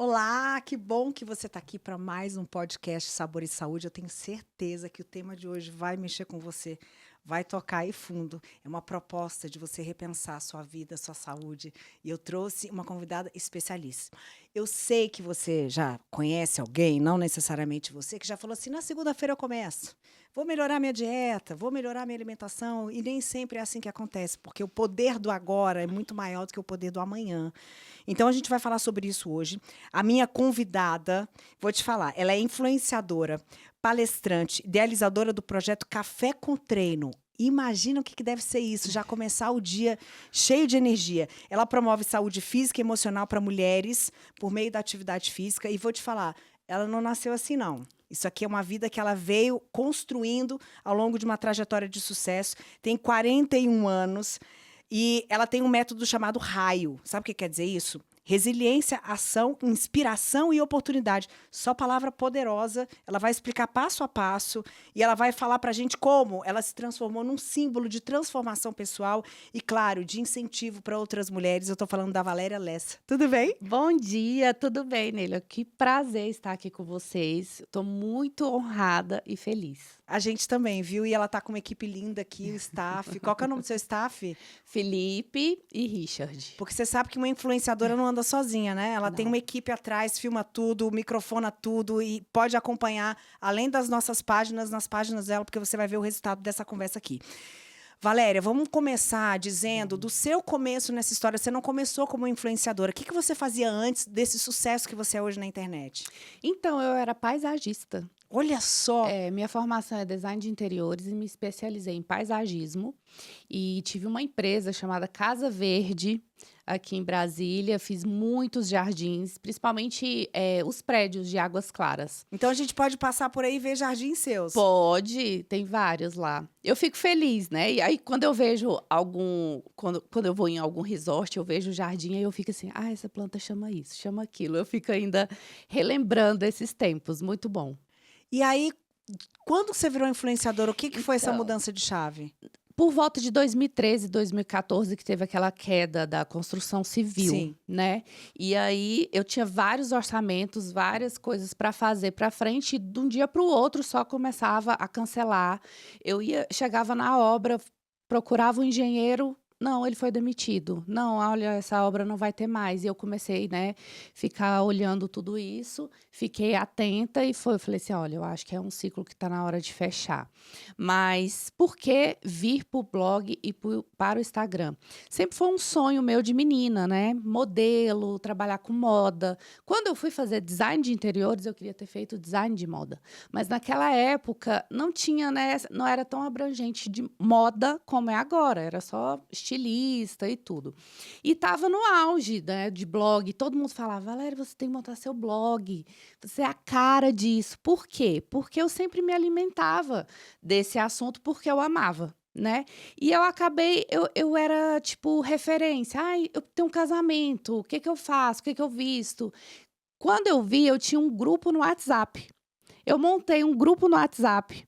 Olá, que bom que você está aqui para mais um podcast Sabor e Saúde. Eu tenho certeza que o tema de hoje vai mexer com você, vai tocar aí fundo. É uma proposta de você repensar a sua vida, a sua saúde. E eu trouxe uma convidada especialíssima. Eu sei que você já conhece alguém, não necessariamente você, que já falou assim, na segunda-feira eu começo. Vou melhorar minha dieta, vou melhorar minha alimentação. E nem sempre é assim que acontece, porque o poder do agora é muito maior do que o poder do amanhã. Então, a gente vai falar sobre isso hoje. A minha convidada, vou te falar, ela é influenciadora, palestrante, idealizadora do projeto Café com Treino. Imagina o que deve ser isso, já começar o dia cheio de energia. Ela promove saúde física e emocional para mulheres por meio da atividade física. E vou te falar, ela não nasceu assim, não. Isso aqui é uma vida que ela veio construindo ao longo de uma trajetória de sucesso. Tem 41 anos. E ela tem um método chamado raio. Sabe o que quer dizer isso? Resiliência, ação, inspiração e oportunidade. Só palavra poderosa. Ela vai explicar passo a passo e ela vai falar pra gente como ela se transformou num símbolo de transformação pessoal e, claro, de incentivo para outras mulheres. Eu tô falando da Valéria Lessa. Tudo bem? Bom dia, tudo bem, Neila? Que prazer estar aqui com vocês. Estou muito honrada e feliz. A gente também, viu? E ela tá com uma equipe linda aqui, o staff. Qual que é o nome do seu staff? Felipe e Richard. Porque você sabe que uma influenciadora não anda sozinha, né? Ela tem Não. uma equipe atrás, filma tudo, microfona tudo e pode acompanhar, além das nossas páginas, nas páginas dela, porque você vai ver o resultado dessa conversa aqui. Valéria, vamos começar dizendo do seu começo nessa história. Você não começou como influenciadora. O que você fazia antes desse sucesso que você é hoje na internet? Então, eu era paisagista. Olha só! Minha formação é design de interiores e me especializei em paisagismo. E tive uma empresa chamada Casa Verde, aqui em Brasília. Fiz muitos jardins, principalmente os prédios de Águas Claras. Então a gente pode passar por aí e ver jardins seus. Pode, tem vários lá. Eu fico feliz, né? E aí, quando eu vejo quando eu vou em algum resort, eu vejo o jardim, aí eu fico assim, essa planta chama isso, chama aquilo. Eu fico ainda relembrando esses tempos, muito bom. E aí, quando você virou influenciadora, o que foi essa Então, mudança de chave? por volta de 2013, 2014, que teve aquela queda da construção civil, Sim. né? E aí eu tinha vários orçamentos, várias coisas para fazer para frente, e de um dia para o outro só começava a cancelar. Chegava na obra, procurava um engenheiro. Não, ele foi demitido. Não, olha, essa obra não vai ter mais. E eu comecei, né, ficar olhando tudo isso, fiquei atenta e eu falei assim, olha, eu acho que é um ciclo que está na hora de fechar. Mas por que vir para o blog e para o Instagram? Sempre foi um sonho meu de menina, né? Modelo, trabalhar com moda. Quando eu fui fazer design de interiores, eu queria ter feito design de moda. Mas naquela época não tinha, né? Não era tão abrangente de moda como é agora. Era só estilista e tudo. E estava no auge, né, de blog. Todo mundo falava, Valéria, você tem que montar seu blog. Você é a cara disso. Por quê? Porque eu sempre me alimentava desse assunto porque eu amava, né? E eu acabei, eu era, tipo, referência. Eu tenho um casamento, o que que eu faço? O que que eu visto? Quando eu vi, eu tinha um grupo no WhatsApp. Eu montei um grupo no WhatsApp.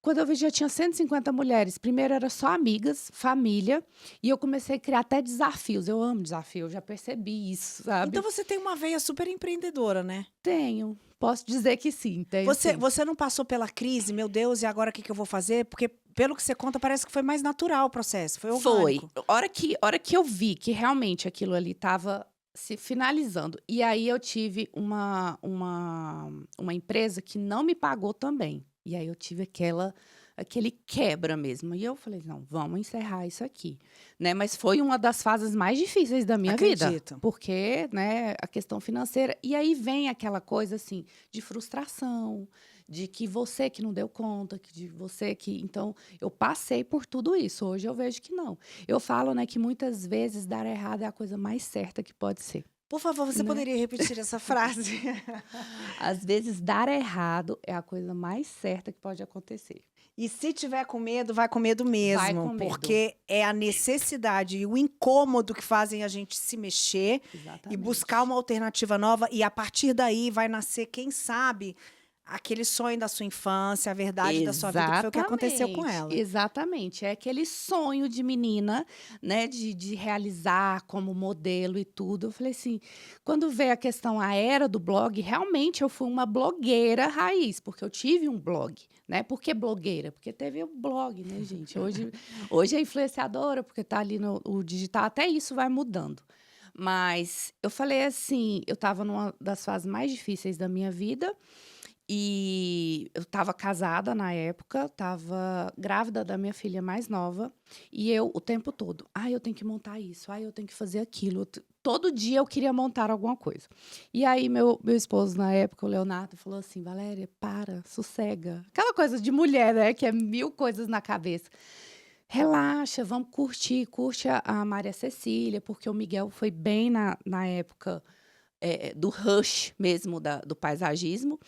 Quando eu vi, já tinha 150 mulheres. Primeiro era só amigas, família, e eu comecei a criar até desafios. Eu amo desafio, eu já percebi isso, Então sabe? você tem uma veia super empreendedora, né? Tenho, posso dizer que sim, tenho sim. Você não passou pela crise, meu Deus, e agora o que eu vou fazer? Porque, pelo que você conta, parece que foi mais natural o processo, foi Foi. orgânico. Hora que eu vi que realmente aquilo ali estava se finalizando. E aí eu tive uma empresa que não me pagou também. E aí eu tive aquele quebra mesmo. E eu falei, não, vamos encerrar isso aqui, né? Mas foi uma das fases mais difíceis da minha vida. Acredito. Porque, né, a questão financeira. E aí vem aquela coisa, assim, de frustração, de que você que não deu conta, de você que... Então, eu passei por tudo isso. Hoje eu vejo que não. Eu falo, né, que muitas vezes dar errado é a coisa mais certa que pode ser, Por favor, você né? poderia repetir essa frase? Às vezes dar errado é a coisa mais certa que pode acontecer. E se tiver com medo, vai com medo Vai mesmo, com medo. porque é a necessidade e o incômodo que fazem a gente se mexer e Exatamente. buscar uma alternativa nova, e a partir daí vai nascer, quem sabe, aquele sonho da sua infância, a verdade da sua vida, que foi o que aconteceu com ela. Exatamente. É aquele sonho de menina, né, de realizar como modelo e tudo. Eu falei assim, quando veio a questão, a era do blog, realmente eu fui uma blogueira raiz, porque eu tive um blog, né? Por que blogueira? Porque teve o blog, né, gente? Hoje é influenciadora, porque tá ali no o digital, até isso vai mudando. Mas eu falei assim, eu estava numa das fases mais difíceis da minha vida, e eu estava casada na época, estava grávida da minha filha mais nova, e eu o tempo todo: "Ai, eu tenho que montar isso. Ai, eu tenho que fazer aquilo". Todo dia eu queria montar alguma coisa. E aí meu esposo na época, o Leonardo, falou assim: "Valéria, para, sossega". Aquela coisa de mulher, né, que é 1000 coisas na cabeça. "Relaxa, vamos curtir, curte a Maria Cecília", porque o Miguel foi bem na época, do rush mesmo do paisagismo.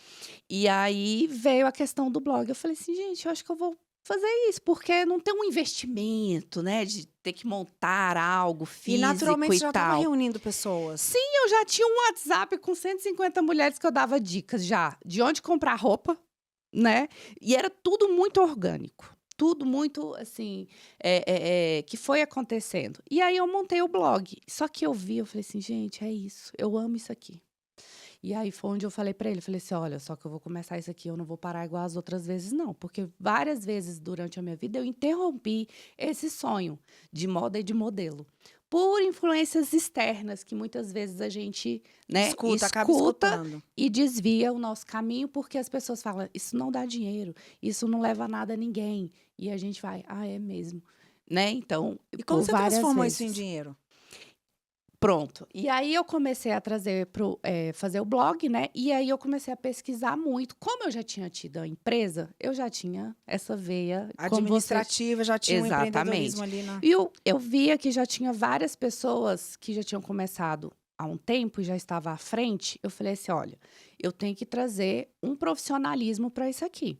E aí veio a questão do blog. Eu falei assim: "Gente, eu acho que eu vou fazer isso", porque não tem um investimento, né, de ter que montar algo E físico naturalmente e você já estava tal. reunindo pessoas. Sim, eu já tinha um WhatsApp com 150 mulheres que eu dava dicas já, de onde comprar roupa, né, e era tudo muito orgânico, tudo muito, assim, que foi acontecendo. E aí eu montei o blog, só que eu vi, eu falei assim: "Gente, é isso, eu amo isso aqui". E aí foi onde eu falei pra ele, falei assim: "Olha, só que eu vou começar isso aqui, eu não vou parar igual as outras vezes não", porque várias vezes durante a minha vida eu interrompi esse sonho de moda e de modelo, por influências externas que muitas vezes a gente, né, Escuta, acaba escuta escutando. e desvia o nosso caminho, porque as pessoas falam: "Isso não dá dinheiro, isso não leva a nada a ninguém", e a gente vai: "Ah, é mesmo", né, então, E como por você várias transformou isso em vezes. dinheiro? Pronto. E aí eu comecei a trazer fazer o blog, né, e aí eu comecei a pesquisar muito. Como eu já tinha tido a empresa, eu já tinha essa veia, como você. Administrativa, já tinha um empreendedorismo Exatamente. ali na E eu via que já tinha várias pessoas que já tinham começado há um tempo e já estava à frente, eu falei assim: "Olha, eu tenho que trazer um profissionalismo para isso aqui".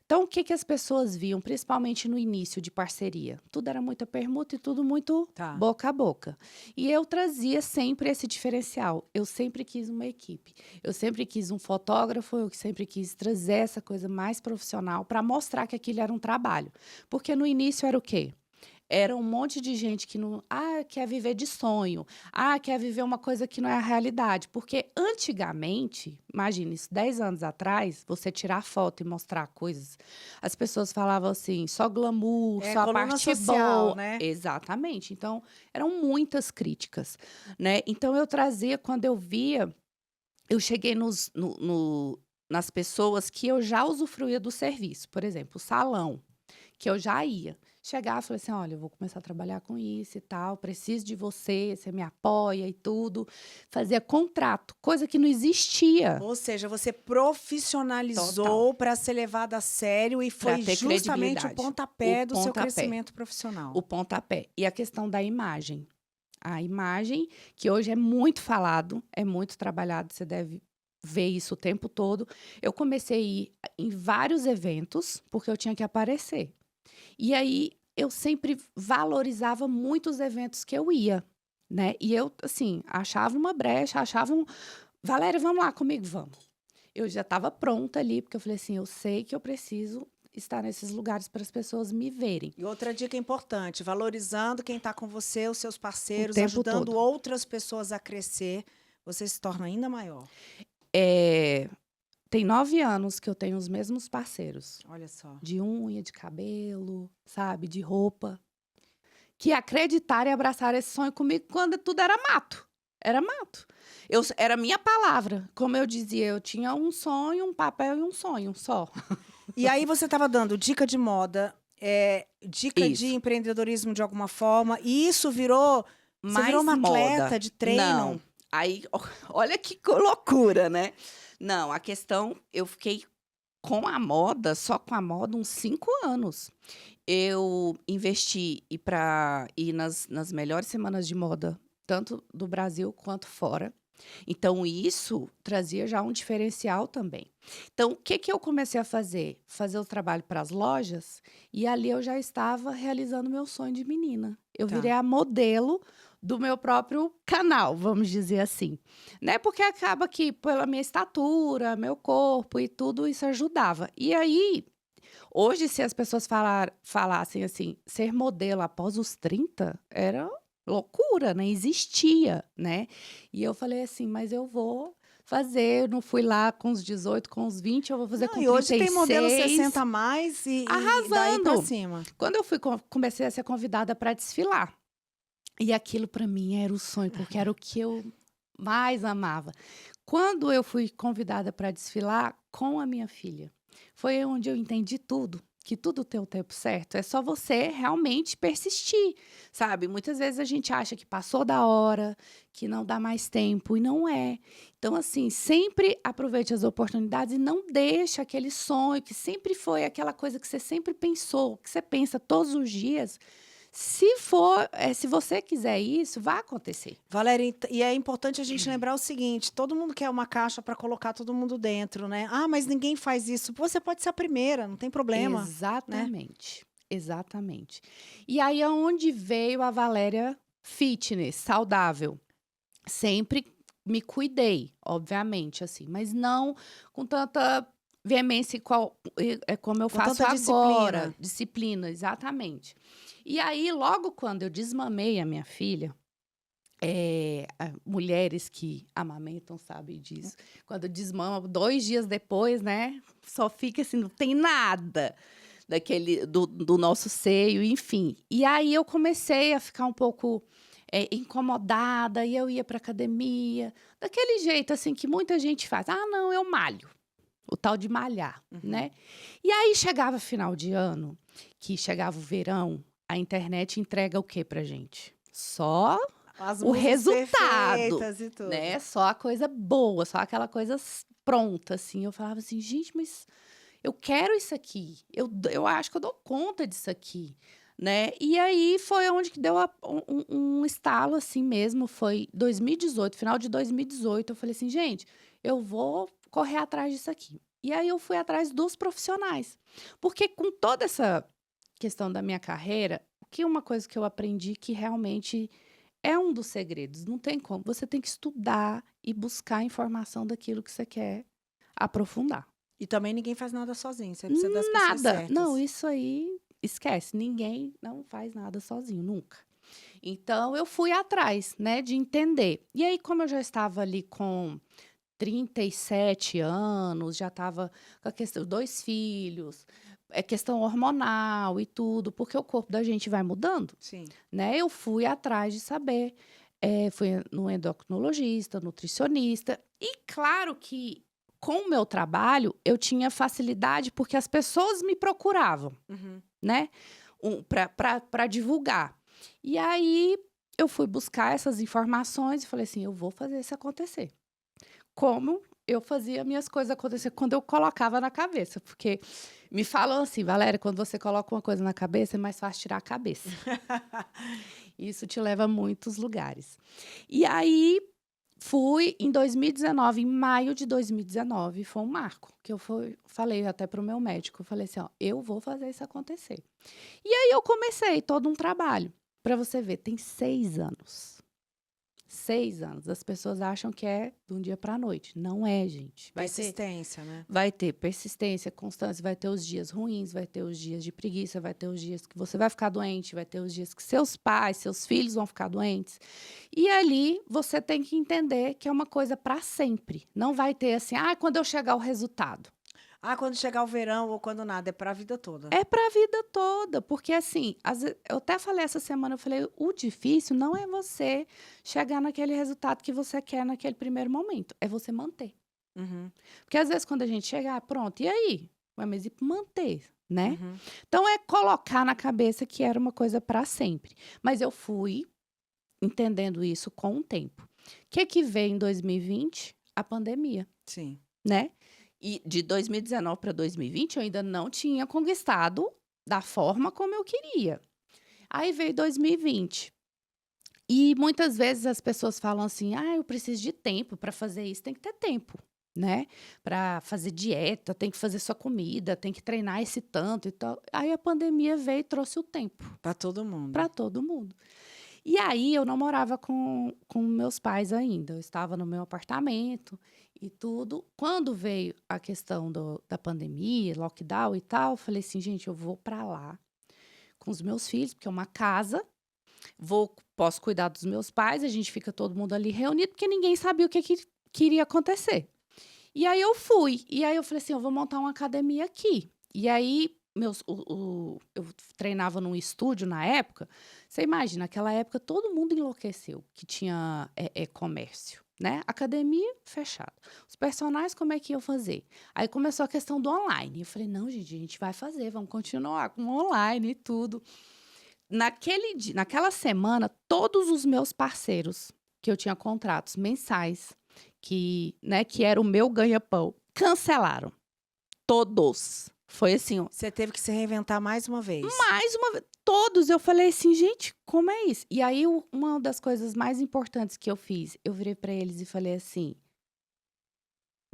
Então, o que que as pessoas viam, principalmente no início de parceria? Tudo era muita permuta e tudo muito tá. boca a boca. E eu trazia sempre esse diferencial. Eu sempre quis uma equipe. Eu sempre quis um fotógrafo, eu sempre quis trazer essa coisa mais profissional para mostrar que aquilo era um trabalho. Porque no início era o quê? Era um monte de gente que não quer viver de sonho, quer viver uma coisa que não é a realidade. Porque antigamente, imagina isso, 10 anos atrás, você tirar foto e mostrar coisas, as pessoas falavam assim: "Só glamour, É só a coluna parte social, boa". né. Exatamente. Então, eram muitas críticas, né. Então eu trazia, quando eu via, eu cheguei nas pessoas que eu já usufruía do serviço. Por exemplo, o salão, que eu já ia. Chegava e falei assim: "Olha, eu vou começar a trabalhar com isso e tal, preciso de você me apoia e tudo". Fazia contrato, coisa que não existia. Ou seja, você Total. profissionalizou para ser levada a sério e Para foi ter justamente o credibilidade. O pontapé do seu pontapé, crescimento profissional. o pontapé. E a questão da imagem. A imagem, que hoje é muito falado, é muito trabalhado, você deve ver isso o tempo todo. Eu comecei a ir em vários eventos, porque eu tinha que aparecer. E aí, eu sempre valorizava muito os eventos que eu ia, né. E eu, assim, achava uma brecha, achava "Valéria, vamos lá comigo?". "Vamos". Eu já estava pronta ali, porque eu falei assim: "Eu sei que eu preciso estar nesses lugares para as pessoas me verem", E outra dica importante, valorizando quem está com você, os seus o parceiros, tempo ajudando todo. outras pessoas a crescer, você se torna ainda maior. Eh, Tem 9 anos que eu tenho os mesmos parceiros, Olha só. de unha, de cabelo, sabe, de roupa, que acreditaram e abraçaram esse sonho comigo quando tudo era mato. Era mato. Era minha palavra. Como eu dizia, eu tinha um sonho, um papel e um sonho só. E aí você estava dando dica de moda, dica de Isso. empreendedorismo de alguma forma, e isso virou você virou Mais uma moda. atleta de Não. treino? Aí, olha que loucura, né. Não, a questão, eu fiquei com a moda, só com a moda, uns 5 anos. Eu investi para ir nas melhores semanas de moda, tanto do Brasil quanto fora. Então isso trazia já um diferencial também. Então o que que eu comecei a fazer? Fazer o trabalho para as lojas, e ali eu já estava realizando meu sonho de menina. Eu virei Tá. a modelo do meu próprio canal, vamos dizer assim, né? Porque acaba que pela minha estatura, meu corpo e tudo isso ajudava. E aí, hoje, se as pessoas falassem assim, ser modelo após os 30 era loucura, nem existia, né? E eu falei assim, mas eu vou fazer, eu não fui lá com os 18, com os 20, eu vou fazer Não, com e hoje tem modelo 60 36, a mais e daí pra arrasando. cima. Quando eu fui, comecei a ser convidada para desfilar. E aquilo para mim era o sonho, porque era o que eu mais amava. Quando eu fui convidada para desfilar com a minha filha, foi onde eu entendi tudo, que tudo tem o tempo certo. É só você realmente persistir, sabe? Muitas vezes a gente acha que passou da hora, que não dá mais tempo, e não é. Então, assim, sempre aproveite as oportunidades e não deixe aquele sonho que sempre foi aquela coisa que você sempre pensou, que você pensa todos os dias. Se você quiser isso, vai acontecer. Valéria, e é importante a gente lembrar o seguinte: todo mundo quer uma caixa para colocar todo mundo dentro, né? Ah, mas ninguém faz isso. Você pode ser a primeira, não tem problema, né? Exatamente, exatamente. E aí é onde veio a Valéria fitness, saudável. Sempre me cuidei, obviamente, assim, mas não com tanta veemência como eu Com faço tanta agora. disciplina. Disciplina, exatamente. E aí, logo quando eu desmamei a minha filha, mulheres que amamentam sabem disso. Quando desmama, 2 dias depois, né, só fica assim, não tem nada do nosso seio, enfim. E aí eu comecei a ficar um pouco incomodada, e eu ia para academia, daquele jeito assim que muita gente faz. Ah, não, eu malho. O tal de malhar, né? E aí chegava final de ano, que chegava o verão, a internet entrega o quê pra gente? Só As o musas resultado, perfeitas e tudo. né? Só a coisa boa, só aquela coisa pronta, assim. Eu falava assim, gente, mas eu quero isso aqui. Eu acho que eu dou conta disso aqui, né? E aí foi onde que deu um estalo assim mesmo. Foi 2018, final de 2018. Eu falei assim, gente, eu vou correr atrás disso aqui. E aí eu fui atrás dos profissionais. Porque com toda essa questão da minha carreira, uma coisa que eu aprendi que realmente é um dos segredos, não tem como. Você tem que estudar e buscar informação daquilo que você quer aprofundar. E também ninguém faz nada sozinho, você precisa das pessoas Nada. Não, certas. isso aí esquece. Ninguém não faz nada sozinho, nunca. Então, eu fui atrás, né, de entender. E aí, como eu já estava ali com 37 anos, já estava com a questão, 2 filhos, questão hormonal e tudo, porque o corpo da gente vai mudando, Sim. né? Eu fui atrás de saber. Fui no endocrinologista, nutricionista. E claro que com o meu trabalho eu tinha facilidade porque as pessoas me procuravam, Uhum. né? Para divulgar. E aí eu fui buscar essas informações e falei assim: eu vou fazer isso acontecer. Como eu fazia minhas coisas acontecer quando eu colocava na cabeça. Porque me falam assim, Valéria, quando você coloca uma coisa na cabeça, é mais fácil tirar a cabeça. Isso te leva a muitos lugares. E aí, fui em 2019, em maio de 2019, foi um marco, que falei até para o meu médico, eu falei assim, ó, eu vou fazer isso acontecer. E aí eu comecei todo um trabalho. Para você ver, tem 6 anos. 6 anos. As pessoas acham que é de um dia para a noite. Não é, gente. Persistência, né? Vai ter persistência, constância, vai ter os dias ruins, vai ter os dias de preguiça, vai ter os dias que você vai ficar doente, vai ter os dias que seus pais, seus filhos vão ficar doentes. E ali você tem que entender que é uma coisa para sempre. Não vai ter assim, quando eu chegar o resultado. Ah, quando chegar o verão ou quando nada, é para a vida toda. É para a vida toda, porque assim, eu até falei essa semana, eu falei, o difícil não é você chegar naquele resultado que você quer naquele primeiro momento, é você manter. Uhum. Porque às vezes quando a gente chega, pronto, e aí? Mas e manter, né? Uhum. Então é colocar na cabeça que era uma coisa para sempre. Mas eu fui entendendo isso com o tempo. O que veio em 2020? A pandemia, Sim. né? E de 2019 para 2020 eu ainda não tinha conquistado da forma como eu queria. Aí veio 2020. E muitas vezes as pessoas falam assim: eu preciso de tempo para fazer isso. Tem que ter tempo, né? Para fazer dieta, tem que fazer sua comida, tem que treinar esse tanto e tal. Aí a pandemia veio e trouxe o tempo Para todo mundo. para todo mundo. E aí eu não morava com meus pais ainda, eu estava no meu apartamento e tudo. Quando veio a questão da pandemia, lockdown e tal, eu falei assim, gente, eu vou para lá com os meus filhos, porque é uma casa, posso cuidar dos meus pais, a gente fica todo mundo ali reunido, porque ninguém sabia o que iria acontecer. E aí eu fui, e aí eu falei assim, eu vou montar uma academia aqui. E aí eu treinava num estúdio na época. Você imagina, naquela época todo mundo enlouqueceu que tinha comércio, né? Academia fechada. Os personagens, como é que iam fazer? Aí começou a questão do online. Eu falei, não, gente, a gente vai fazer, vamos continuar com o online e tudo. Naquela semana, todos os meus parceiros, que eu tinha contratos mensais, que era o meu ganha-pão, cancelaram. Todos. Foi assim, ó, Você teve que se reinventar mais uma vez. mais uma vez. Todos. Eu falei assim, gente, como é isso? E aí, uma das coisas mais importantes que eu fiz, eu virei para eles e falei assim,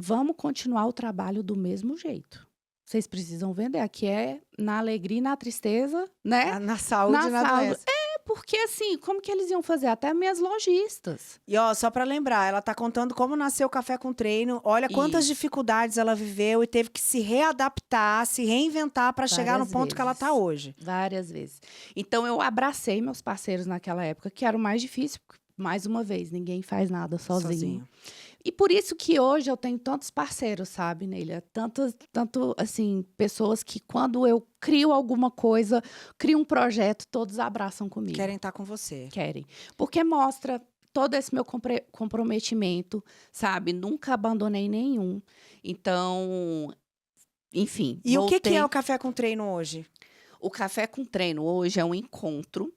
vamos continuar o trabalho do mesmo jeito. Vocês precisam vender. Aqui é na alegria e na tristeza, né? Na saúde Na e na saúde. doença. Porque assim, como que eles iam fazer? Até minhas lojistas. E ó, só para lembrar, ela tá contando como nasceu o Café com Treino. Olha quantas Isso. dificuldades ela viveu e teve que se readaptar, se reinventar para chegar no Várias ponto que ela tá vezes. hoje. Várias vezes. Então, eu abracei meus parceiros naquela época, que era o mais difícil. Porque, mais uma vez, ninguém faz nada sozinho. E por isso que hoje eu tenho tantos parceiros, sabe, Neila? Tanto, assim, pessoas que quando eu crio alguma coisa, crio um projeto, todos abraçam comigo. Querem estar com você. Querem. Porque mostra todo esse meu comprometimento, sabe? Nunca abandonei nenhum. Então, enfim, E o que voltei. é o Café com Treino hoje? O Café com Treino hoje é um encontro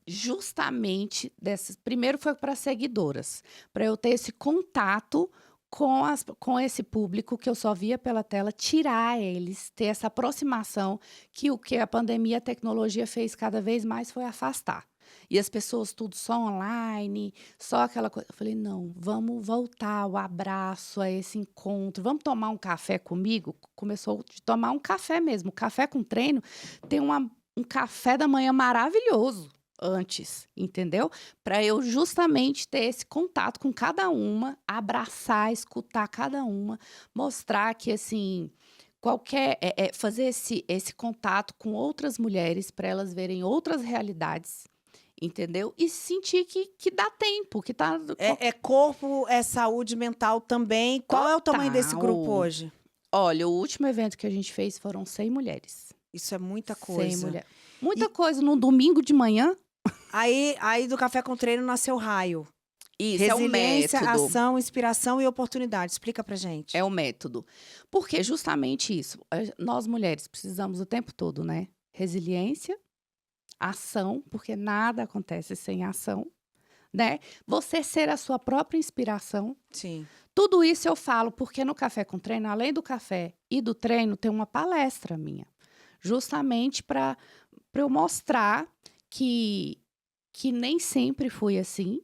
justamente dessas. Primeiro foi para seguidoras, para eu ter esse contato com esse público que eu só via pela tela, tirar eles, ter essa aproximação que o que a pandemia, a tecnologia fez cada vez mais foi afastar. E as pessoas tudo só online, só aquela coisa. Eu falei, não, vamos voltar o abraço a esse encontro, vamos tomar um café comigo? Começou de tomar um café mesmo. O Café com Treino tem um café da manhã maravilhoso antes, entendeu? Para eu justamente ter esse contato com cada uma, abraçar, escutar cada uma, mostrar que assim fazer esse contato com outras mulheres para elas verem outras realidades, entendeu? E sentir que dá tempo, que tá É corpo, é saúde mental também. Qual é o tamanho desse grupo Total. hoje? Olha, o último evento que a gente fez foram 100 mulheres. Isso é muita 100 coisa. mulheres. Muita coisa num domingo de manhã. Aí do Café com Treino nasceu o Raio. Isso Resiliência, é um método. ação, inspiração e oportunidade. Explica pra gente. É o método. Porque justamente isso, nós mulheres precisamos o tempo todo, né? Resiliência, ação, porque nada acontece sem ação, né? Você ser a sua própria inspiração. Sim. Tudo isso eu falo porque no Café com Treino, além do café e do treino, tem uma palestra minha. Justamente para eu mostrar que nem sempre foi assim.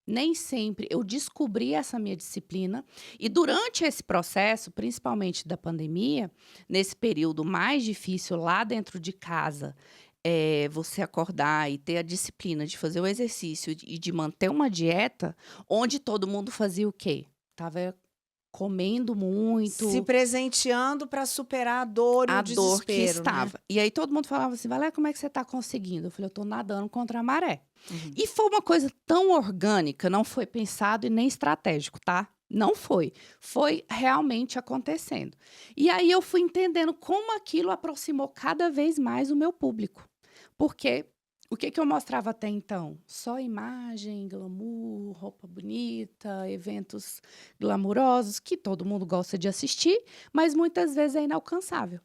Nem sempre eu descobri essa minha disciplina. E durante esse processo, principalmente da pandemia, nesse período mais difícil lá dentro de casa, você acordar e ter a disciplina de fazer o exercício e de manter uma dieta, onde todo mundo fazia o quê? Tava comendo muito. Se presenteando para superar a dor e A o dor que desespero, estava. né? E aí todo mundo falava assim, Valéria, como é que você está conseguindo? Eu falei, eu estou nadando contra a maré. Uhum. E foi uma coisa tão orgânica, não foi pensado e nem estratégico, tá? Não foi. Foi realmente acontecendo. E aí eu fui entendendo como aquilo aproximou cada vez mais o meu público. Porque o que eu mostrava até então? Só imagem, glamour, roupa bonita, eventos glamurosos, que todo mundo gosta de assistir, mas muitas vezes é inalcançável.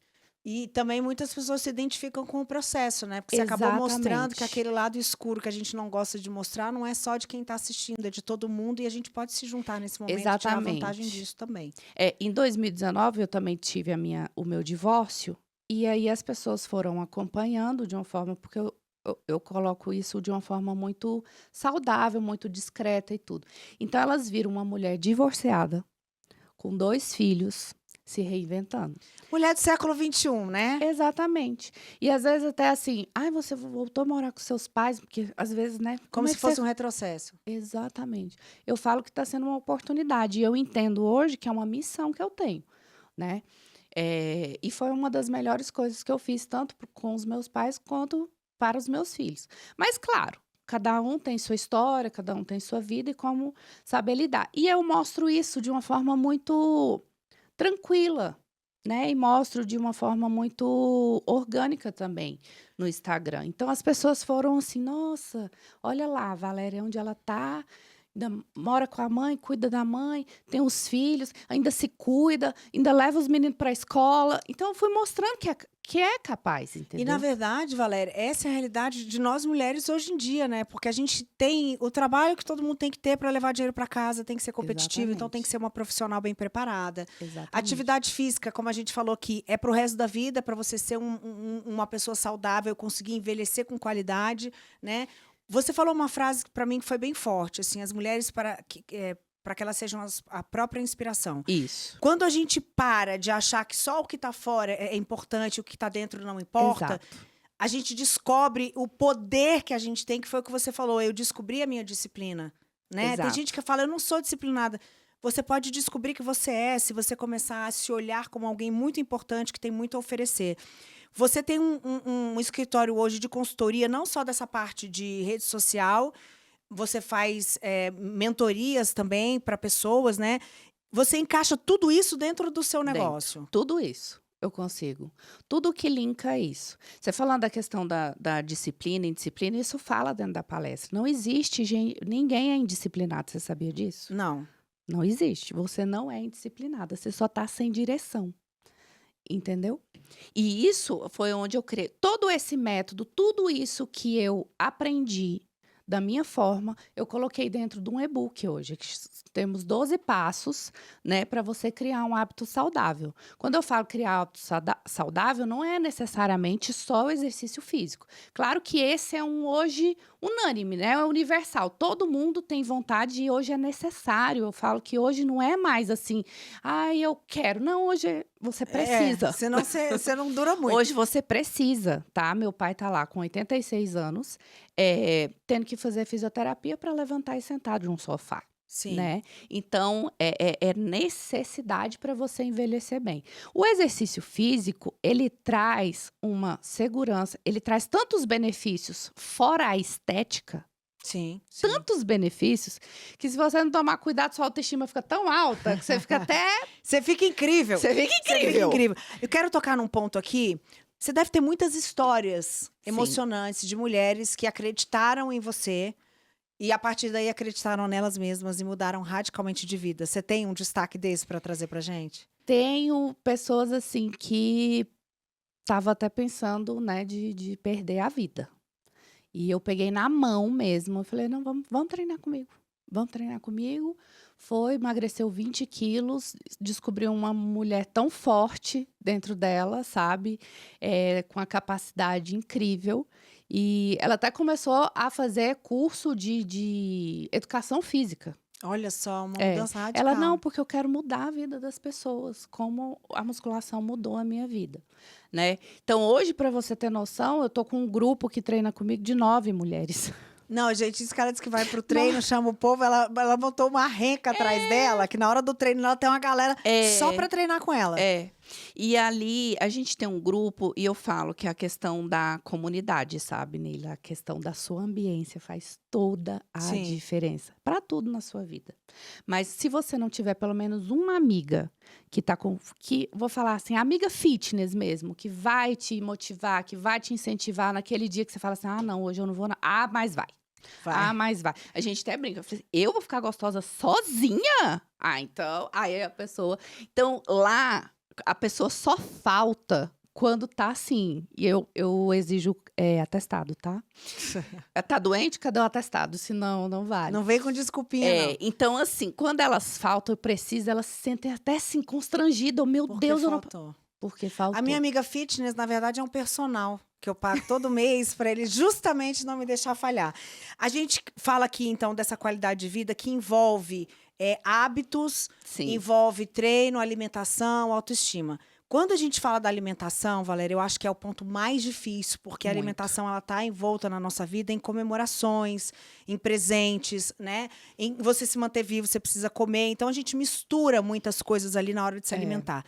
E também muitas pessoas se identificam com o processo, né? Porque você acabou mostrando que Exatamente. aquele lado escuro que a gente não gosta de mostrar não é só de quem está assistindo, é de todo mundo e a gente pode se juntar nesse momento e tirar Exatamente. vantagem disso também. Em 2019, eu também tive o meu divórcio, e aí as pessoas foram acompanhando de uma forma, porque eu coloco isso de uma forma muito saudável, muito discreta e tudo. Então, elas viram uma mulher divorciada, com 2 filhos, se reinventando. Mulher do século XXI, né? Exatamente. E às vezes até assim, ai, você voltou a morar com seus pais, porque às vezes, né? Como é se que fosse você... um retrocesso. Exatamente. Eu falo que está sendo uma oportunidade. E eu entendo hoje que é uma missão que eu tenho, né? E foi uma das melhores coisas que eu fiz, tanto com os meus pais quanto para os meus filhos. Mas, claro, cada um tem sua história, cada um tem sua vida e como saber lidar. E eu mostro isso de uma forma muito tranquila, né? E mostro de uma forma muito orgânica também no Instagram. Então, as pessoas foram assim, nossa, olha lá, a Valéria, onde ela está, ainda mora com a mãe, cuida da mãe, tem os filhos, ainda se cuida, ainda leva os meninos para a escola. Então, eu fui mostrando que é capaz, entendeu? E, na verdade, Valéria, essa é a realidade de nós mulheres hoje em dia, né? Porque a gente tem o trabalho que todo mundo tem que ter para levar dinheiro para casa, tem que ser competitivo, então tem que ser uma profissional bem preparada. Exatamente. Atividade física, como a gente falou aqui, é para o resto da vida, para você ser uma pessoa saudável, conseguir envelhecer com qualidade, né? Você falou uma frase que para mim foi bem forte, assim, as mulheres para que elas sejam a própria inspiração. Isso. Quando a gente para de achar que só o que está fora é importante, o que está dentro não importa, Exato. a gente descobre o poder que a gente tem, que foi o que você falou. Eu descobri a minha disciplina, né? Exato. Tem gente que fala, eu não sou disciplinada. Você pode descobrir que você é, se você começar a se olhar como alguém muito importante, que tem muito a oferecer. Você tem um escritório hoje de consultoria, não só dessa parte de rede social, você faz mentorias também para pessoas, né? Você encaixa tudo isso dentro do seu negócio. Tudo isso eu consigo. Tudo que linka isso. Você falando da questão da disciplina, indisciplina, isso fala dentro da palestra. Não existe ninguém é indisciplinado, você sabia disso? Não. Não existe. Você não é indisciplinada, você só está sem direção. Entendeu? E isso foi onde eu criei todo esse método, tudo isso que eu aprendi da minha forma, eu coloquei dentro de um e-book hoje. Temos 12 passos, né, para você criar um hábito saudável. Quando eu falo criar hábito saudável, não é necessariamente só o exercício físico. Claro que esse é hoje unânime, né? É universal. Todo mundo tem vontade e hoje é necessário. Eu falo que hoje não é mais assim, eu quero. Não, hoje você precisa. Senão você não dura muito. Hoje você precisa, tá? Meu pai tá lá com 86 anos, tendo que fazer fisioterapia para levantar e sentar de um sofá. Sim. Né? Então, é necessidade para você envelhecer bem. O exercício físico, ele traz uma segurança, ele traz tantos benefícios fora a estética, sim. tantos benefícios, que se você não tomar cuidado, sua autoestima fica tão alta que você fica até... Você fica incrível. Você fica incrível. Eu quero tocar num ponto aqui. Você deve ter muitas histórias emocionantes de mulheres que acreditaram em você e, a partir daí, acreditaram nelas mesmas e mudaram radicalmente de vida. Você tem um destaque desse para trazer pra gente? Tenho pessoas, assim, que estavam até pensando, né, de perder a vida. E eu peguei na mão mesmo. Eu falei, não, vamos treinar comigo. Vamos treinar comigo. Foi, emagreceu 20 quilos. Descobriu uma mulher tão forte dentro dela, sabe? Com a capacidade incrível. E ela até começou a fazer curso de educação física. Olha só, uma mudança radical. Ela, não, porque eu quero mudar a vida das pessoas, como a musculação mudou a minha vida, né? Então, hoje, para você ter noção, eu tô com um grupo que treina comigo de 9 mulheres. Não, gente, esse cara diz que vai pro treino, chama o povo, ela montou uma renca atrás dela, que na hora do treino ela tem uma galera só pra treinar com ela. E ali, a gente tem um grupo, e eu falo que é a questão da comunidade, sabe, Neila? A questão da sua ambiência faz toda a diferença. Para tudo na sua vida. Mas se você não tiver pelo menos uma amiga que tá com... vou falar assim, amiga fitness mesmo, que vai te motivar, que vai te incentivar naquele dia que você fala assim, não, hoje eu não vou... mas vai. Mas vai. A gente até brinca. Eu vou ficar gostosa sozinha? Então... Aí a pessoa... Então, lá... A pessoa só falta quando tá assim. E eu exijo atestado, tá? Tá doente? Cadê o atestado? Senão, não vale. Não vem com desculpinha, não. Então, assim, quando elas faltam e precisam, elas se sentem até assim, constrangidas. Meu Deus, eu não... Porque faltou. A minha amiga fitness, na verdade, é um personal que eu pago todo mês para ele justamente não me deixar falhar. A gente fala aqui, então, dessa qualidade de vida que envolve hábitos, Sim, envolve treino, alimentação, autoestima. Quando a gente fala da alimentação, Valéria, eu acho que é o ponto mais difícil, porque a muito. alimentação ela está envolta na nossa vida em comemorações, em presentes, né? Em você se manter vivo, você precisa comer. Então a gente mistura muitas coisas ali na hora de se É. alimentar.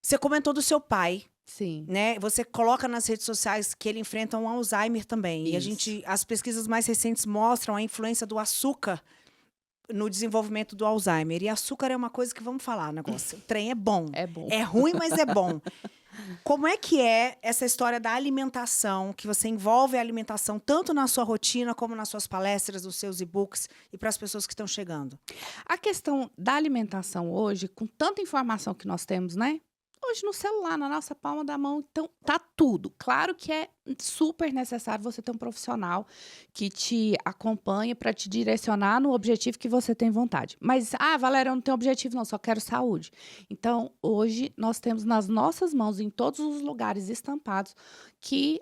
Você comentou do seu pai, Sim, né? Você coloca nas redes sociais que ele enfrenta um Alzheimer também. E isso. as pesquisas mais recentes mostram a influência do açúcar no desenvolvimento do Alzheimer. E açúcar é uma coisa que, vamos falar, negócio. O trem é bom. É bom. É ruim, mas é bom. Como é que é essa história da alimentação, que você envolve a alimentação tanto na sua rotina, como nas suas palestras, nos seus e-books e para as pessoas que estão chegando? A questão da alimentação hoje, com tanta informação que nós temos, né? Hoje no celular, na nossa palma da mão, então tá tudo. Claro que é super necessário você ter um profissional que te acompanhe para te direcionar no objetivo que você tem vontade. Mas, Valéria, eu não tenho objetivo, não, só quero saúde. Então, hoje nós temos nas nossas mãos, em todos os lugares estampados, que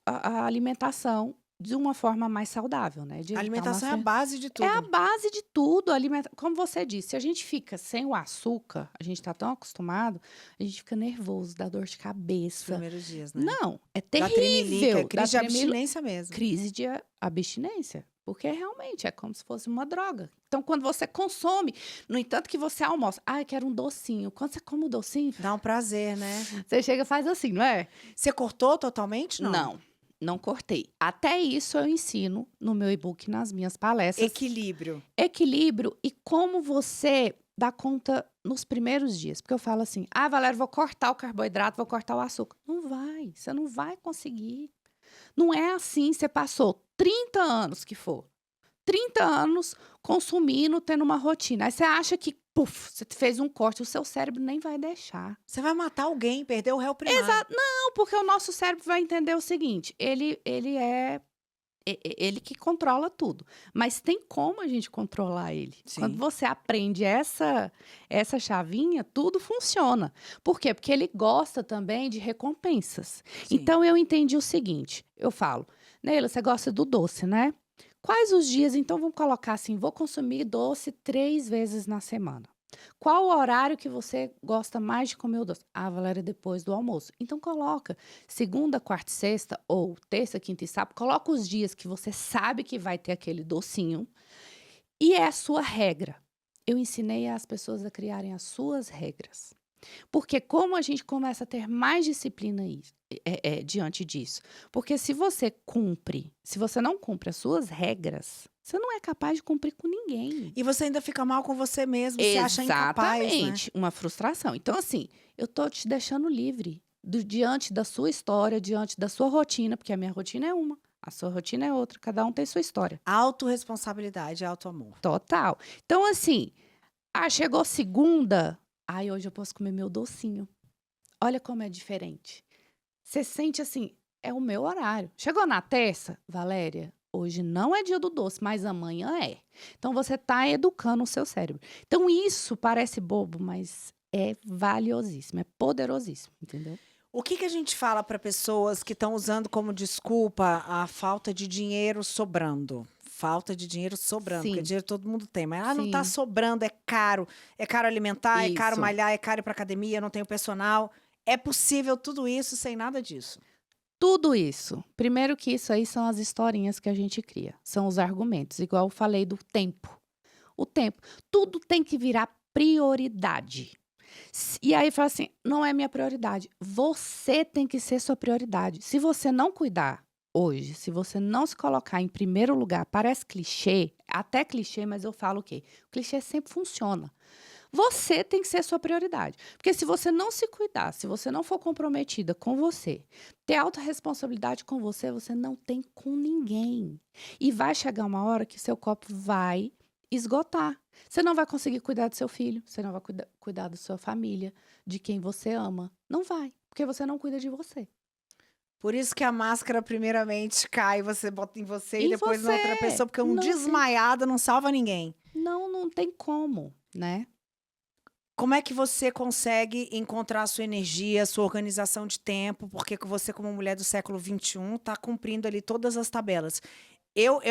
a alimentação de uma forma mais saudável, né? De A evitar alimentação é a base de é a tudo. base de tudo. Como você disse, se a gente fica sem o açúcar, a gente tá tão acostumado, a gente fica nervoso, dá dor de Os cabeça. primeiros dias, né? Não, é Da tremelica, terrível. é crise de abstinência mesmo. Crise de abstinência. Porque realmente é como se fosse uma droga. Então, quando você consome, no entanto que você almoça, eu quero um docinho. Quando você come o docinho, Dá um prazer, né? você chega e faz assim, não é? Você cortou totalmente? Não cortei. Até isso eu ensino no meu e-book, nas minhas palestras. Equilíbrio. Equilíbrio e como você dá conta nos primeiros dias. Porque eu falo assim, Valéria, vou cortar o carboidrato, vou cortar o açúcar. Não vai, você não vai conseguir. Não é assim, você passou 30 anos que for. 30 anos consumindo, tendo uma rotina. Aí você acha que, você fez um corte, o seu cérebro nem vai deixar. Você vai matar alguém, perder o réu primário. Exato. Não, porque o nosso cérebro vai entender o seguinte, ele que controla tudo. Mas tem como a gente controlar ele. Sim. Quando você aprende essa chavinha, tudo funciona. Por quê? Porque ele gosta também de recompensas. Sim. Então, eu entendi o seguinte. Eu falo, Neila, você gosta do doce, né? Quais os dias, então, vamos colocar assim, vou consumir doce 3 vezes na semana. Qual o horário que você gosta mais de comer o doce? Valéria, depois do almoço. Então, coloca segunda, quarta e sexta, ou terça, quinta e sábado. Coloca os dias que você sabe que vai ter aquele docinho. E é a sua regra. Eu ensinei as pessoas a criarem as suas regras. Porque como a gente começa a ter mais disciplina diante disso? Porque se você não cumpre as suas regras, você não é capaz de cumprir com ninguém. E você ainda fica mal com você mesmo, se acha incapaz, né? Exatamente, uma frustração. Então, assim, eu tô te deixando livre diante da sua história, diante da sua rotina, porque a minha rotina é uma, a sua rotina é outra, cada um tem sua história. Autorresponsabilidade, auto-amor. Total. Então, assim, chegou segunda, hoje eu posso comer meu docinho. Olha como é diferente. Você sente assim, é o meu horário. Chegou na terça, Valéria, hoje não é dia do doce, mas amanhã é. Então, você está educando o seu cérebro. Então, isso parece bobo, mas é valiosíssimo, é poderosíssimo, entendeu? O que a gente fala para pessoas que estão usando como desculpa a falta de dinheiro sobrando? Falta de dinheiro sobrando, Sim. porque dinheiro todo mundo tem. Mas não está Sim. sobrando, é caro. É caro alimentar, é caro Isso. malhar, é caro ir para academia, não tenho personal. É possível tudo isso sem nada disso? Tudo isso. Primeiro que isso aí são as historinhas que a gente cria. São os argumentos, igual eu falei do tempo. O tempo. Tudo tem que virar prioridade. E aí fala assim, não é minha prioridade. Você tem que ser sua prioridade. Se você não cuidar hoje, se você não se colocar em primeiro lugar, parece clichê, até clichê, mas eu falo o quê? O clichê sempre funciona. Você tem que ser sua prioridade. Porque se você não se cuidar, se você não for comprometida com você, ter autorresponsabilidade com você, você não tem com ninguém. E vai chegar uma hora que seu copo vai esgotar. Você não vai conseguir cuidar do seu filho, você não vai cuidar da sua família, de quem você ama. Não vai, porque você não cuida de você. Por isso que a máscara primeiramente cai, você bota em você e Em depois na outra você. pessoa, porque um Não tem- desmaiado não salva ninguém. Não tem como, né? Como é que você consegue encontrar a sua energia, a sua organização de tempo? Porque você, como mulher do século XXI, está cumprindo ali todas as tabelas. Eu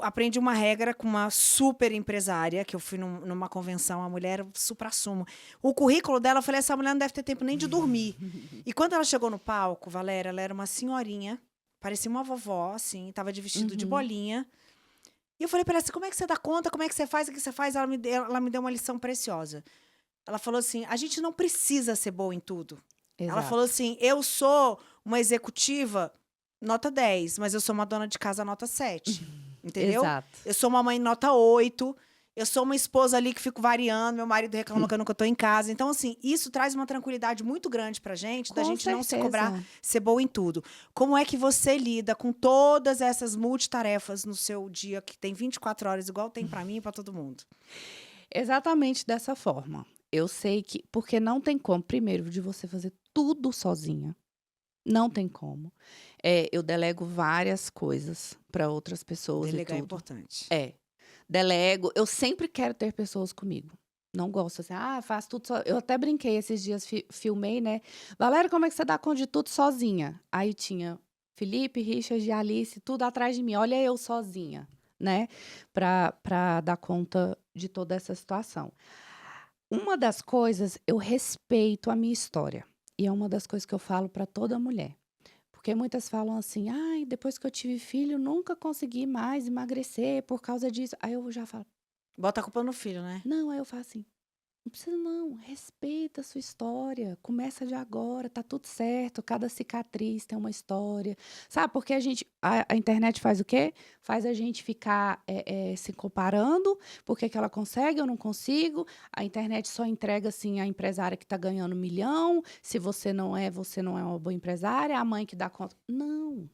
aprendi uma regra com uma super empresária, que eu fui numa convenção, a mulher era supra-sumo. O currículo dela, eu falei, essa mulher não deve ter tempo nem de dormir. E quando ela chegou no palco, Valéria, ela era uma senhorinha, parecia uma vovó, assim, estava de vestido de bolinha. E eu falei para ela assim, como é que você dá conta, como é que você faz, o que você faz? Ela me deu uma lição preciosa. Ela falou assim, a gente não precisa ser boa em tudo. Ela falou Exato. assim, eu sou uma executiva nota 10, mas eu sou uma dona de casa nota 7. Entendeu? Exato. Eu sou uma mãe nota 8. Eu sou uma esposa ali que fico variando, meu marido reclama que eu nunca tô em casa. Então, assim, isso traz uma tranquilidade muito grande pra gente, da Com gente não se cobrar certeza. ser boa em tudo. Como é que você lida com todas essas multitarefas no seu dia, que tem 24 horas, igual tem pra mim e pra todo mundo? Exatamente dessa forma. Eu sei que porque não tem como, primeiro, de você fazer tudo sozinha. Não tem como. Eu delego várias coisas para outras pessoas e Delegar é tudo. importante. Delego. Eu sempre quero ter pessoas comigo. Não gosto assim, faço tudo só. Eu até brinquei esses dias, filmei, né? Valéria, como é que você dá conta de tudo sozinha? Aí tinha Felipe, Richard e Alice, tudo atrás de mim. Olha eu sozinha, né? Pra dar conta de toda essa situação. Uma das coisas, eu respeito a minha história. E é uma das coisas que eu falo para toda mulher. Porque muitas falam assim: "Ai, depois que eu tive filho, nunca consegui mais emagrecer por causa disso". Aí eu já falo: Bota a culpa no filho, né? "Não", aí eu falo assim: "Não precisa não, respeita a sua história, começa de agora, tá tudo certo, cada cicatriz tem uma história". Sabe, porque a internet faz o quê? Faz a gente ficar, se comparando, por que que ela consegue, eu não consigo. A internet só entrega, assim, a empresária que tá ganhando 1.000.000, se você não é uma boa empresária, a mãe que dá conta. Não,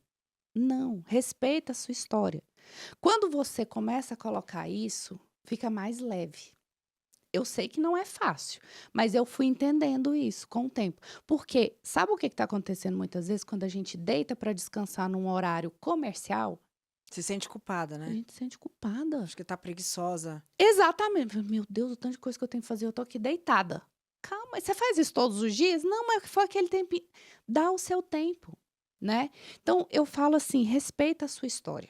não, respeita a sua história. Quando você começa a colocar isso, fica mais leve. Eu sei que não é fácil, mas eu fui entendendo isso com o tempo. Porque sabe o que está acontecendo muitas vezes quando a gente deita para descansar num horário comercial? Se sente culpada, A né? gente se sente culpada. Acho que tá preguiçosa. Exatamente. Meu Deus, o tanto de coisa que eu tenho que fazer, eu tô aqui deitada. Calma, você faz isso todos os dias? Não, mas foi aquele tempo. Dá o seu tempo, né? Então eu falo assim, respeita a sua história.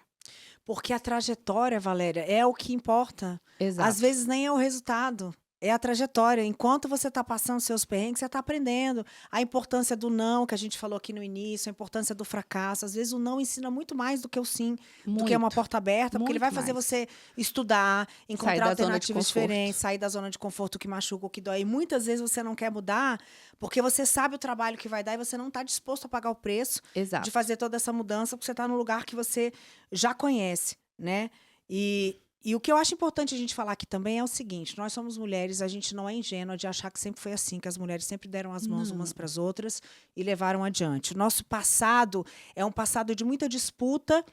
Porque a trajetória, Valéria, é o que importa. Às Exato. vezes nem é o resultado, é a trajetória. Enquanto você está passando seus perrengues, você está aprendendo. A importância do não, que a gente falou aqui no início, a importância do fracasso. Às vezes o não ensina muito mais do que o sim, do que uma Muito, porta aberta, porque ele vai muito fazer mais. você estudar, Sair encontrar da zona de alternativas conforto. diferentes, sair da zona de conforto que machuca, o que dói. E muitas vezes você não quer mudar porque você sabe o trabalho que vai dar e você não está disposto a pagar o preço de Exato. fazer toda essa mudança, porque você está no lugar que você já conhece, né? E o que eu acho importante a gente falar aqui também é o seguinte: nós somos mulheres, a gente não é ingênua de achar que sempre foi assim, que as mulheres sempre deram as mãos umas Não. para as outras e levaram adiante. O nosso passado é um passado de muita disputa,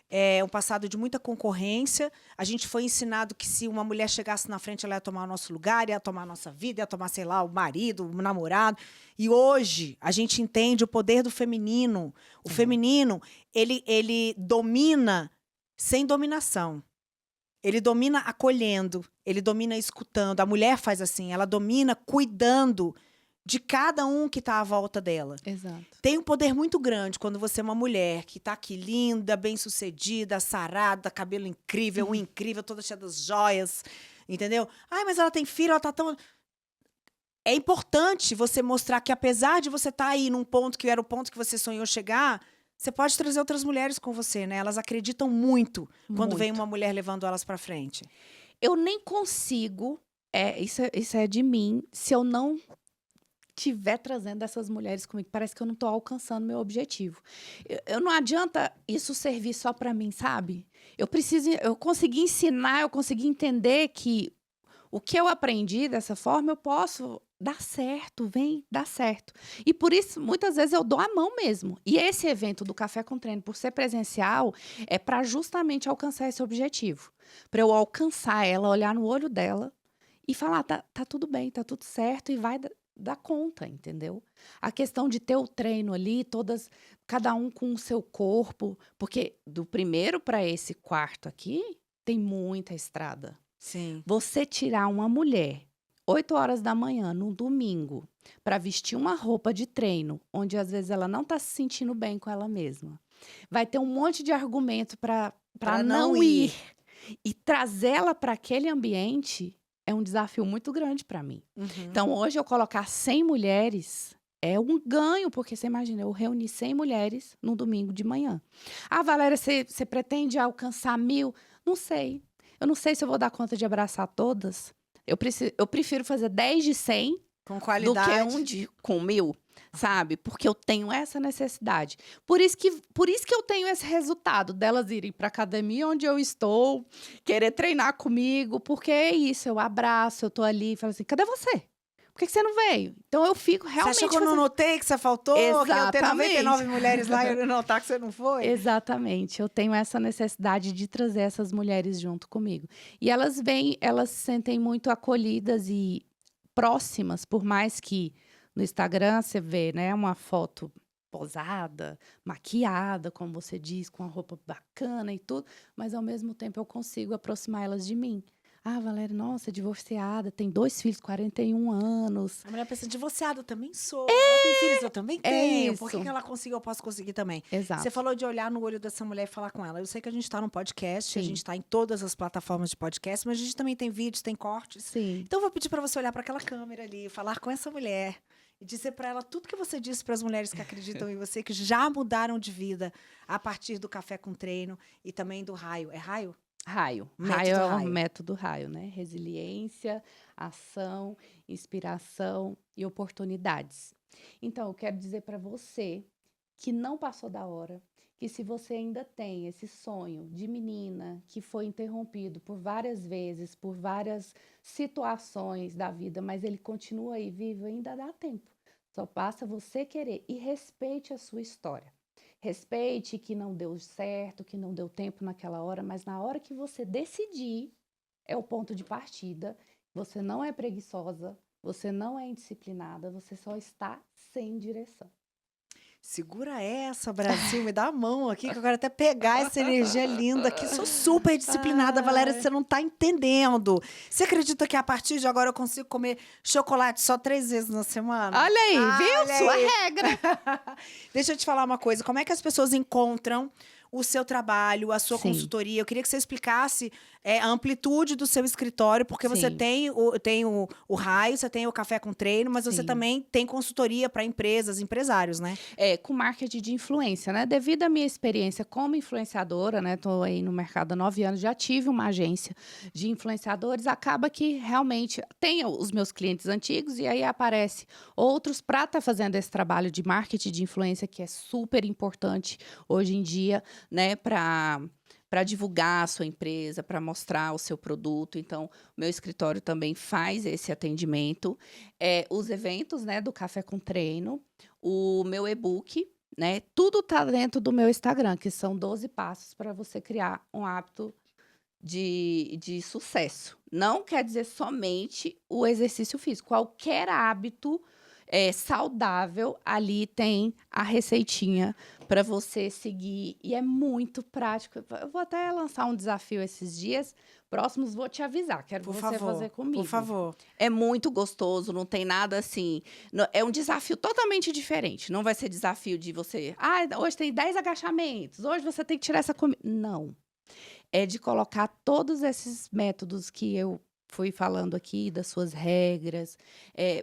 é um passado de muita concorrência. A gente foi ensinado que se uma mulher chegasse na frente, ela ia tomar o nosso lugar, ia tomar a nossa vida, ia tomar, sei lá, o marido, o namorado. E hoje a gente entende o poder do feminino. O feminino, ele domina sem dominação. Ele domina acolhendo, ele domina escutando. A mulher faz assim, ela domina cuidando de cada um que está à volta dela. Exato. Tem um poder muito grande quando você é uma mulher que está aqui linda, bem-sucedida, sarada, cabelo incrível, unha incrível, toda cheia das joias, entendeu? Ai, mas ela tem filho, ela tá tão... É importante você mostrar que apesar de você estar aí num ponto que era o ponto que você sonhou chegar, você pode trazer outras mulheres com você, né? Elas acreditam muito quando vem Muito. uma mulher levando elas para frente. Eu nem consigo, isso é de mim, se eu não tiver trazendo essas mulheres comigo, parece que eu não tô alcançando meu objetivo. Eu não adianta isso servir só para mim, sabe? Eu consegui ensinar, eu consegui entender que o que eu aprendi dessa forma, eu posso dar certo, vem, dar certo. E por isso, muitas vezes, eu dou a mão mesmo. E esse evento do Café com Treino, por ser presencial, é para justamente alcançar esse objetivo. Para eu alcançar ela, olhar no olho dela e falar, tá tudo bem, tá tudo certo, e vai dar conta, entendeu? A questão de ter o treino ali, cada um com o seu corpo, porque do primeiro para esse quarto aqui, tem muita estrada. Sim. Você tirar uma mulher 8 horas da manhã, num domingo, para vestir uma roupa de treino, onde às vezes ela não está se sentindo bem com ela mesma, vai ter um monte de argumento para Pra não não ir. ir. E trazê-la para aquele ambiente é um desafio muito grande para mim. Uhum. Então, hoje, eu colocar 100 mulheres é um ganho, porque você imagina, eu reuni 100 mulheres num domingo de manhã. Ah, Valéria, você pretende alcançar 1.000? Não sei. Eu não sei se eu vou dar conta de abraçar todas. Eu prefiro fazer 10 de 100 Com do que qualidade. com 1.000, sabe? Porque eu tenho essa necessidade. Por isso que eu tenho esse resultado delas irem para academia onde eu estou, querer treinar comigo, porque é isso, eu abraço, eu tô ali e falo assim: cadê você? Por que você não veio? Então eu fico Você realmente achou que eu não fazendo. notei que você faltou? Que eu tenho Exatamente. 99 mulheres lá e eu não notar que você não foi? Exatamente, eu tenho essa necessidade de trazer essas mulheres junto comigo. E elas vêm, elas se sentem muito acolhidas e próximas, por mais que no Instagram você vê, né, uma foto posada, maquiada, como você diz, com a roupa bacana e tudo, mas ao mesmo tempo eu consigo aproximar elas de mim. Ah, Valéria, nossa, é divorciada, tem 2 filhos, 41 anos. A mulher pensa, divorciada, eu também sou. Ela tem filhos, eu também É tenho. Por que isso. que ela conseguiu, eu posso conseguir também? Você Exato. falou de olhar no olho dessa mulher e falar com ela. Eu sei que a gente está no podcast, a Sim. gente está em todas as plataformas de podcast, mas a gente também tem vídeos, tem cortes. Sim. Então, eu vou pedir para você olhar para aquela câmera ali, falar com essa mulher e dizer para ela tudo que você disse para as mulheres que acreditam em você, que já mudaram de vida a partir do Café com Treino e também do Raio. É Raio? Raio. Método Raio é o Raio. método raio, né? Resiliência, ação, inspiração e oportunidades. Então, eu quero dizer para você que não passou da hora, que se você ainda tem esse sonho de menina que foi interrompido por várias vezes, por várias situações da vida, mas ele continua aí vivo, ainda dá tempo. Só basta você querer e respeite a sua história. Respeite que não deu certo, que não deu tempo naquela hora, mas na hora que você decidir, é o ponto de partida. Você não é preguiçosa, você não é indisciplinada, você só está sem direção. Segura essa, Brasil, me dá a mão aqui, que eu quero até pegar essa energia linda aqui. Sou super disciplinada, Valéria, Ai. você não tá entendendo. Você acredita que a partir de agora eu consigo comer chocolate só 3 vezes na semana? Olha aí, viu? Olha Sua aí. regra. Deixa eu te falar uma coisa, como é que as pessoas encontram o seu trabalho, a sua Sim. consultoria? Eu queria que você explicasse a amplitude do seu escritório, porque você Sim. tem o Raio, você tem o Café com Treino, mas você Sim. também tem consultoria para empresas, empresários, né? Com marketing de influência, né? Devido à minha experiência como influenciadora, né? Tô aí no mercado há 9 anos, já tive uma agência de influenciadores, acaba que realmente tem os meus clientes antigos e aí aparece outros para estar fazendo esse trabalho de marketing de influência que é super importante hoje em dia, né? Para divulgar a sua empresa, para mostrar o seu produto. Então, o meu escritório também faz esse atendimento. Os eventos, né, do Café com Treino, o meu e-book, né, tudo tá dentro do meu Instagram, que são 12 passos para você criar um hábito de sucesso. Não quer dizer somente o exercício físico. Qualquer hábito saudável, ali tem a receitinha para você seguir. E é muito prático. Eu vou até lançar um desafio esses dias. Próximos, vou te avisar. Quero Por você favor, fazer comigo. por favor. É muito gostoso, não tem nada assim. É um desafio totalmente diferente. Não vai ser desafio de você. Ah, hoje tem 10 agachamentos. Hoje você tem que tirar essa comida. Não. É de colocar todos esses métodos que eu fui falando aqui, das suas regras,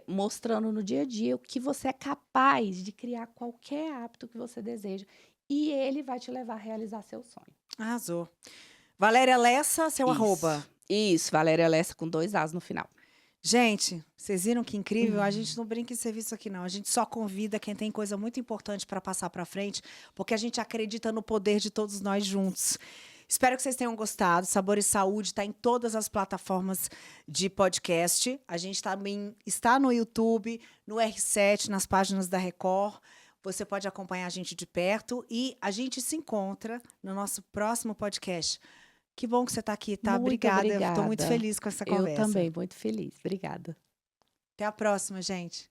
mostrando no dia a dia o que você é capaz de criar qualquer hábito que você deseja. E ele vai te levar a realizar seu sonho. Arrasou. Valéria Lessa, seu arroba. Isso, Valéria Lessa com 2 As no final. Gente, vocês viram que incrível? A gente não brinca em serviço aqui, não. A gente só convida quem tem coisa muito importante para passar para frente, porque a gente acredita no poder de todos nós juntos. Espero que vocês tenham gostado. Sabor e Saúde está em todas as plataformas de podcast. A gente também está no YouTube, no R7, nas páginas da Record. Você pode acompanhar a gente de perto e a gente se encontra no nosso próximo podcast. Que bom que você está aqui, tá? Muito Obrigada. Eu estou muito obrigada. feliz com essa Eu conversa. também, muito feliz. Obrigada. Até a próxima, gente.